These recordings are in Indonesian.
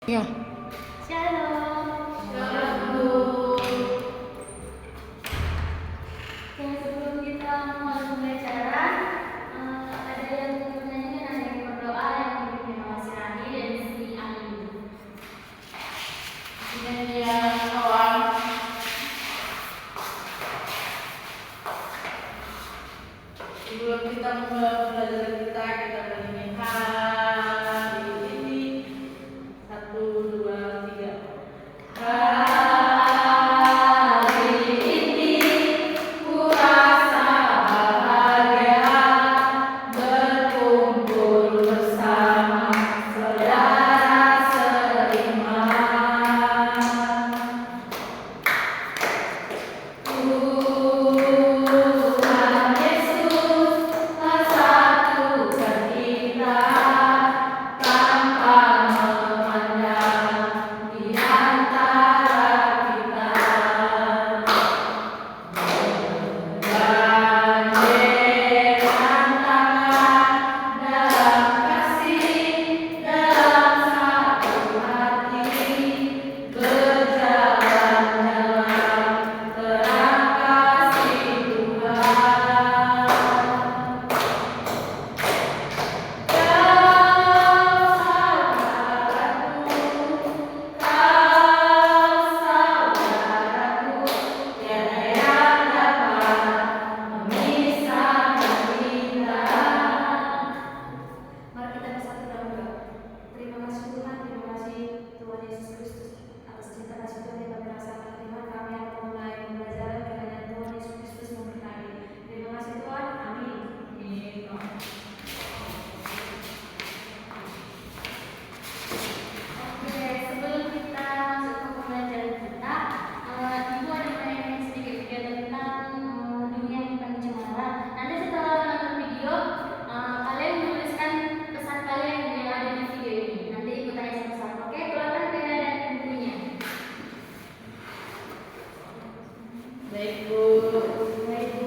Ya. Shalom. Shalom. Sebelum kita mulai pembelajaran, ada yang mau menyanyi dan ada yang berdoa yang dipimpin oleh si Rani dan si Ayu. Yang awal. Sebelum kita mulai belajar kita bernyanyi hari ini 1, 2, 3. Hari ini ku rasa bahagia berkumpul bersama saudara seiman. Tuhan Yesus telah satukan kita tanpa memandang di antara kita. Bergandengan tangan dalam kasih, dalam satu hati, berjalan dalam terang kasih Tuhan. Kau saudaraku, tiada yang dapat memisahkan kita. Mari kita bersatu dalam doa. Terima kasih Tuhan, terima kasih Tuhan Yesus Kristus atas cinta kasih Tuhan yang kami rasakan. Tuhan, kami akan mulai pembelajaran kiranya Tuhan Yesus Kristus memberkati. Terima kasih Tuhan, amin. Oke, sebelum kita masuk ke pembelajaran kita, Ibu ada pengen sedikit kegiatan tentang dunia yang penuh cemara. Nanti setelah nonton video, kalian menuliskan pesan kalian yang ada di video ini. Nanti ikut tanya satu-satu. Oke, keluarkan pena dan bukunya. Baik, Bu. Baik, Bu.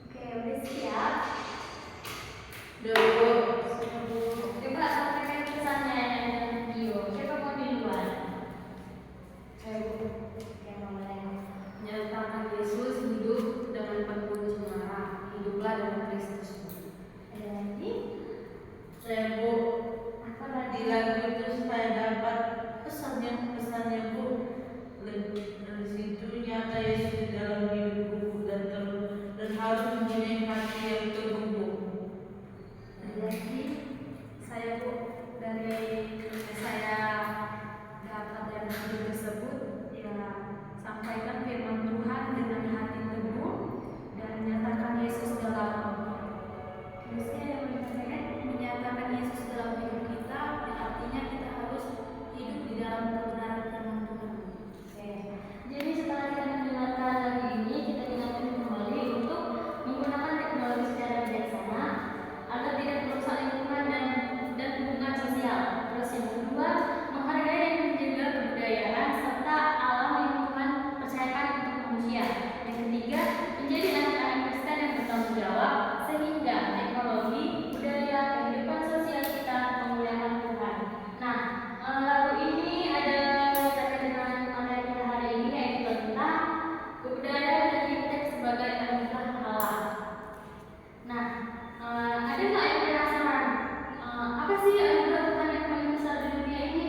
Oke, udah siap. Udah, Bu. Coba sampaikan pesannya dalam video. Siapa mau duluan? Saya, Bu. Oke, Mama Lena. Nyatakan Yesus hidup dengan penuh cemara. Hiduplah dalam Kristus. Ada lagi? Saya, Bu. Apa lagi? Di lagu itu saya dapat pesannya Bu. Dari situ nyata Yesus di dalam hidupku dan harus mempunyai hati yang terhubung. Ada lagi? Saya Apa sih anugerah Tuhan yang paling besar di dunia ini?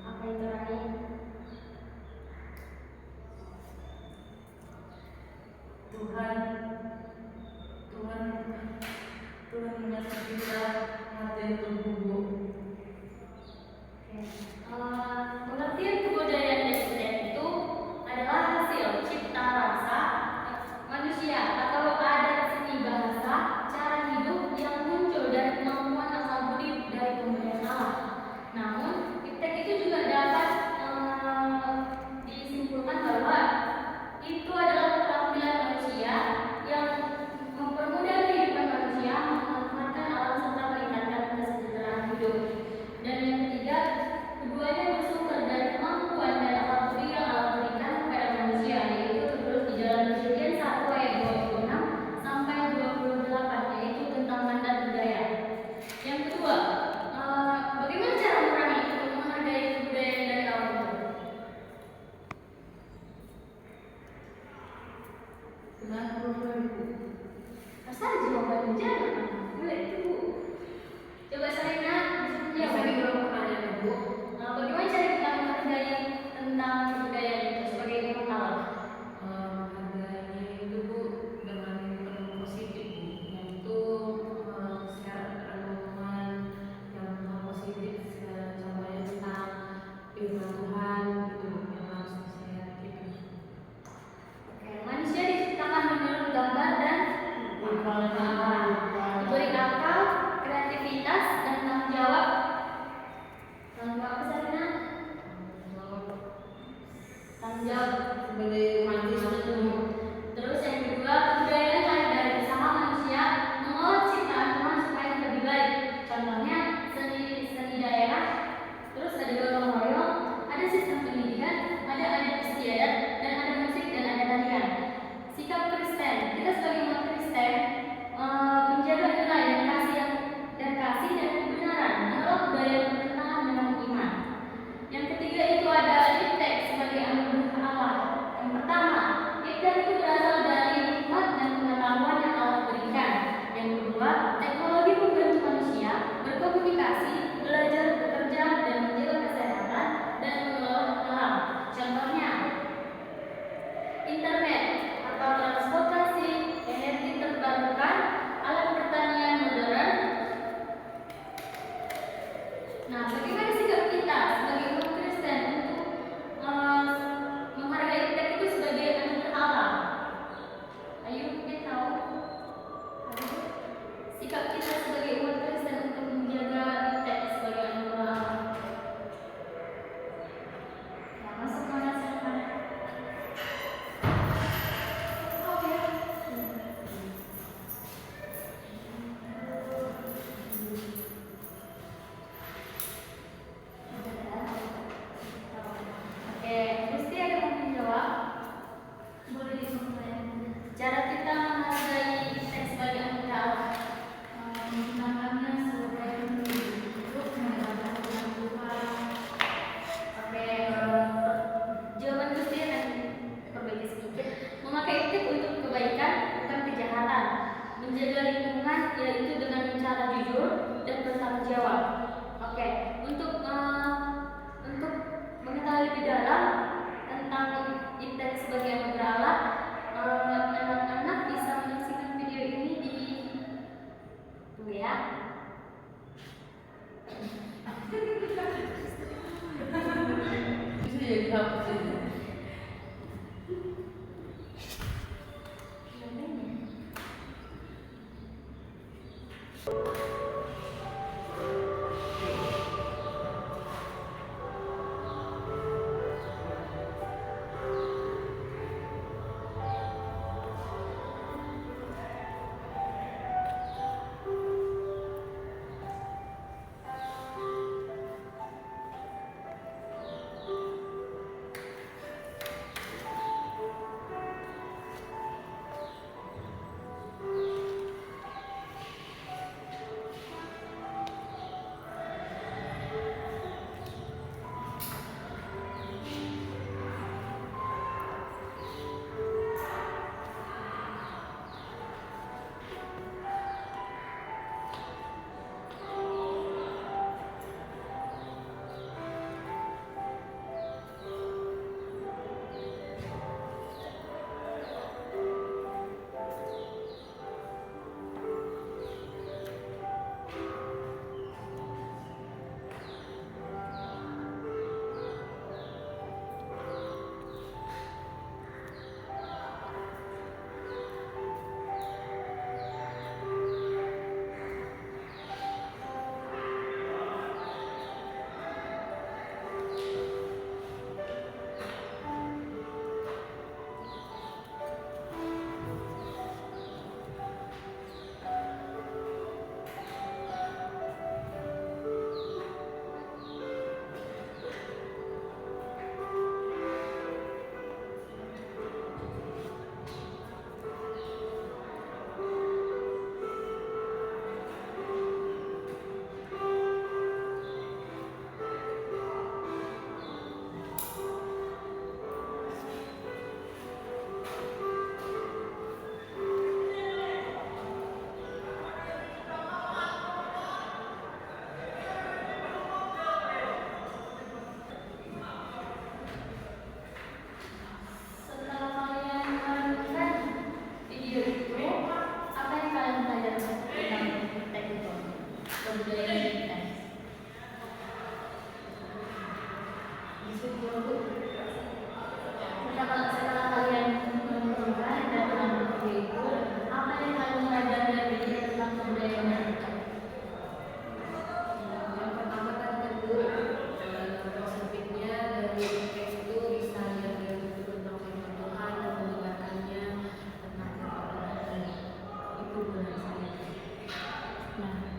Apa itu Rani? Tuhan Tuhan Tuhan mengasih kita hati yang terhubung. Pengertian kebudayaan Dexter itu adalah hasil cipta rasa manusia atau adat seni bahasa cara hidup yang muncul dari kemampuan akal budi dari pemberian Allah. Namun, iptek itu juga dapat disimpulkan bahwa itu adalah keterampilan manusia yang mempermudah kehidupan manusia, memanfaatkan alam serta meningkatkan kesejahteraan hidup. Dan yang ketiga, keduanya bersumber dari kemampuan dan akal budi yang Allah berikan kepada manusia, yaitu tertulis di dalam Kejadian 1 ayat 26 sampai 28, yaitu tentang mandat budaya. Yang kedua, bagaimana cara Nurani untuk menghargai kebudayaan dari awal itu? Kenapa Ibu? Asal jawaban jangan boleh itu Bu. Coba Sarina bisa Bisa menjawab. dijawab pertanyaan Ibu. Bagaimana cara kita menghargai tentang kebudayaan itu sebagai ilmu Allah? Harganya itu Bu dengan penuh positif Bu, yaitu secara keagamaan yang positif, contohnya tentang firman Tuhan itu yang harus saya gitu. Oke, manusia diciptakan menurut gambar dan rupa Allah. Diberi akal, kreativitas, dan tanggung jawab. Tanggung jawab apa Sarina? Tanggung jawab Sebagai manusia Terus yang kedua, kebudayaan lahir dari bersama manusia mengolah ciptaan Tuhan supaya lebih baik. Contohnya seni daerah, terus ada gotong royong, ada sistem pendidikan, ada adat istiadat, dan ada musik dan ada tarian. Sikap Kristen, kita sebagai umat Kristen menjaga nilai dan kasih dan kebenaran, menolak budaya yang bertentangan dengan iman. Yang ketiga itu ada iptek sebagai anugerah Allah. Yang pertama, iptek itu berasal dari hikmat dan pengetahuan yang Allah berikan. Yang kedua, teknologi membantu manusia berkomunikasi, belajar, bekerja, dan menjaga kesehatan dan mengelola alam. Contohnya, internet atau transportasi, energi terbarukan, alat pertanian modern. Nah, bagaimana sikap kita sebagai umat Kristen untuk menghargai iptek itu sebagai anugerah Allah? Ayo mungkin tahu sikap kita sebagai umat Kristen untuk menjaga iptek sebagai anugerah Allah. Nah, masuk mana silakan. Oke. Oke, Gusti ada yang menjawab? Boleh disampaikan. Cara kita menghargai teks sebagai anugerah Allah. Menggunakannya sebagai bentuk menegakkan Tuhan Tuhan. Oke, jawaban Gusti akan perbaiki sedikit. Memakai iptek untuk kebaikan, bukan kejahatan. Menjaga lingkungan yaitu dengan cara jujur dan bertanggung jawab. Oke, untuk mengetahui lebih dalam tentang iptek sebagai anugerah Allah, anak-anak bisa menyaksikan video ini di tunggu ya. bisa jadi hapus ini.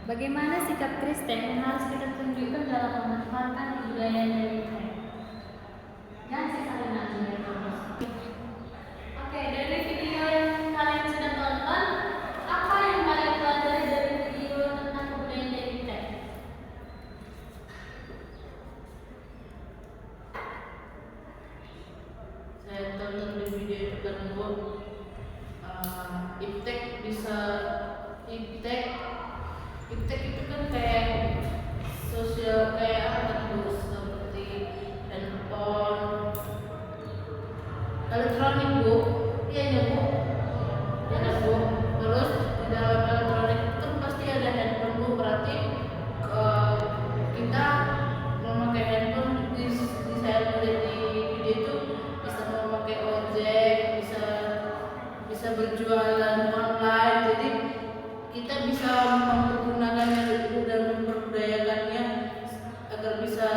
Bagaimana sikap Kristen yang harus kita tunjukkan dalam memanfaatkan kebudayaan dari Iptek? Jangan sisain aja ya terus. Oke, dari video yang kalian sudah tonton, apa yang kalian pelajari dari video tentang kebudayaan dari Iptek? Saya tonton di video itu kan Bu, Iptek itu kan kayak sosial, kayak apa kan Bu, seperti handphone, elektronik Bu, iya ya Bu, ya kan Bu. Terus di dalam elektronik itu kan pasti ada handphone Bu, berarti kita memakai handphone di saya melihat di video itu bisa memakai ojek, bisa berjualan online, jadi kita bisa mempergunakannya dan memperdayakannya agar bisa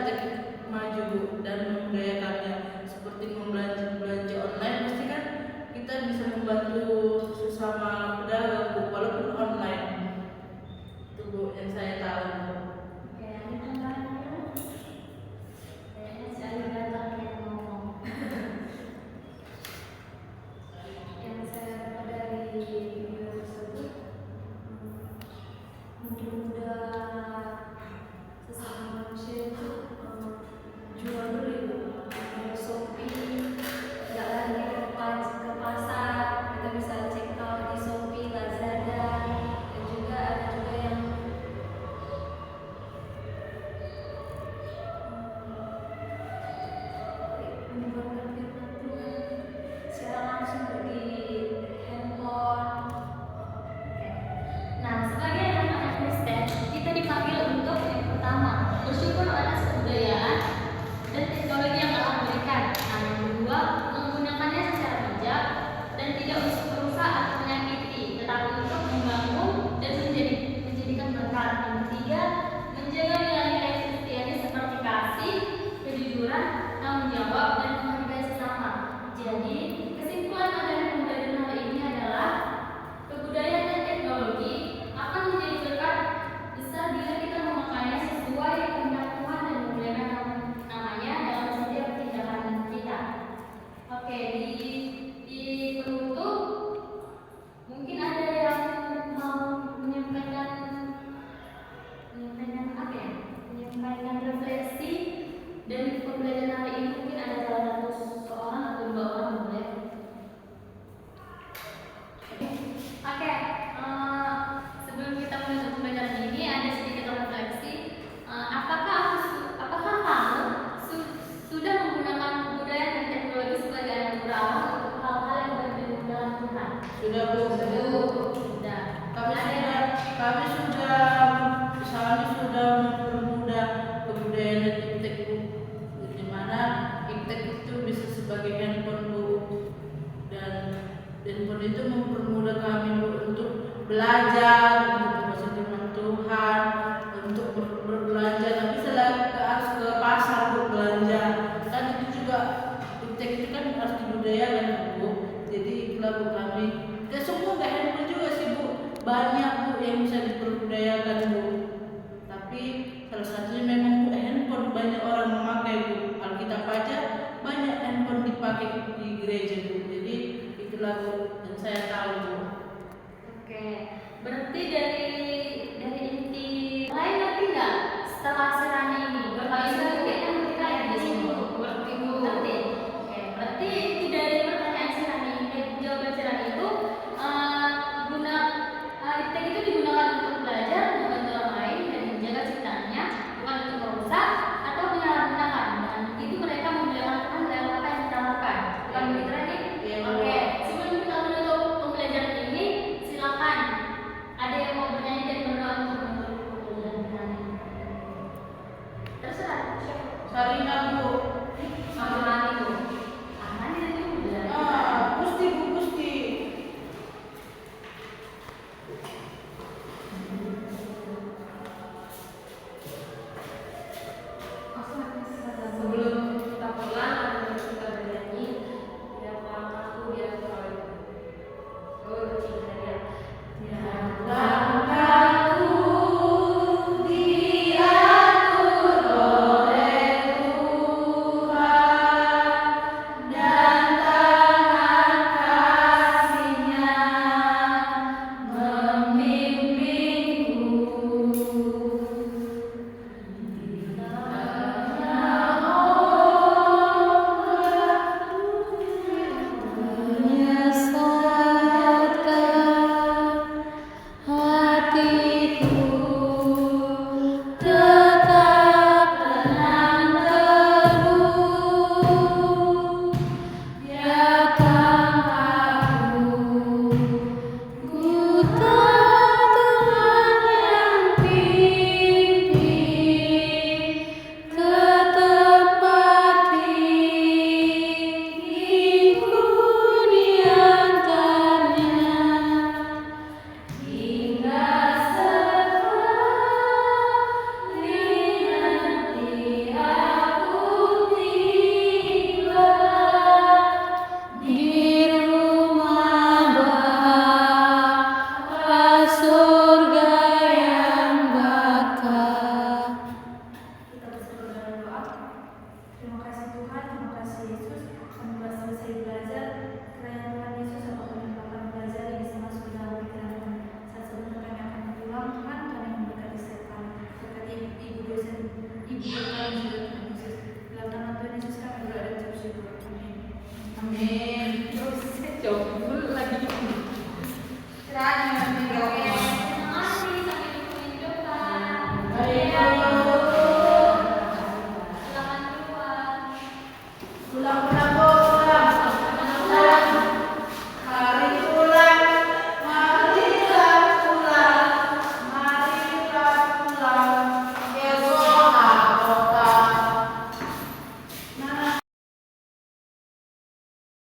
kita maju Bu, dan memberdayakannya seperti belanja online, pasti kan kita bisa membantu sesama pedagang Bu, walaupun online. Itu Bu yang saya tahu Bu. Oke, yang tambahan dulu. Kayaknya si Ali datang yang ngomong. Yang saya dapat dari video tersebut, mudah-mudahan sesama manusia itu jual beli Bu. Dari Shopee, nggak lagi ke pasar, kita bisa check out di Shopee, Lazada, dan juga ada juga yang menyebarkan firman Tuhan secara langsung di handphone. Oke. Nah, sebagai anak-anak Kristen, kita dipanggil untuk yang pertama, bersyukur atas kebudayaan dan teknologi yang Allah berikan. Nah, yang kedua, menggunakannya secara bijak dan tidak untuk merusak atau menyakiti, tetapi untuk membangun dan menjadikan berkat. Yang ketiga, menjaga nilai-nilai Kristiani seperti kasih, kejujuran, tanggung jawab, dan menghargai sesama. Jadi, kesimpulan dari pembelajaran hari ini adalah kebudayaan dan teknologi akan menjadi berkat besar bila kita memakainya sesuai kehendak Tuhan dan memuliakan namanya dalam setiap tindakan kita. Oke, di penutup mungkin ada yang mau menyampaikan apa ya? Menyampaikan refleksi dari pembelajaran hari ini. Mungkin ada salah satu seorang atau dua orang boleh. Oke, sebelum kita menutup pembelajaran ini ada sedikit refleksi. Apakah kamu sudah menggunakan kebudayaan dan teknologi sebagai anak berawal untuk hal-hal yang berguna dalam Tuhan? Sudah Bu. Sudah. Kami sudah mempermudah kebudayaan dan Iptek Bu, di mana Iptek itu bisa sebagai handphone Bu, dan handphone itu mempermudah kami Bu untuk belajar, untuk membaca firman Tuhan, untuk berbelanja. Tapi harus ke pasar Bu belanja, kan itu juga Iptek itu kan harus dibudayakan Bu. Jadi itulah Bu kami. Dan semua nggak handphone juga sih Bu, banyak Bu yang bisa diperbudayakan Bu. Tapi salah satunya memang Bu handphone, banyak orang memakai Bu. Alkitab aja banyak handphone dipakai di gereja Bu. Jadi itulah Bu yang saya tahu Bu. Oke, berarti dari inti lain lagi nggak setelah serani ini? Berarti kita menilai di sini. Berarti, oke, berarti inti dari pertanyaan serani, jawaban serani itu Iptek itu digunakan untuk belajar, membantu orang lain, dan menjaga ciptaannya, bukan untuk merusak atau menyalahgunakan. Dan itu mereka memuliakan Tuhan dalam apa yang kita lakukan. Bukan begitu Rani? Iya, Bu. Oke, sebelum kita menutup pembelajaran ini, silakan ada yang mau bernyanyi dan berdoa untuk menutup pembelajaran kita ini. Terserah. Sarina Bu. Sama itu. Aman itu udah. Gusti Bu, Gusti.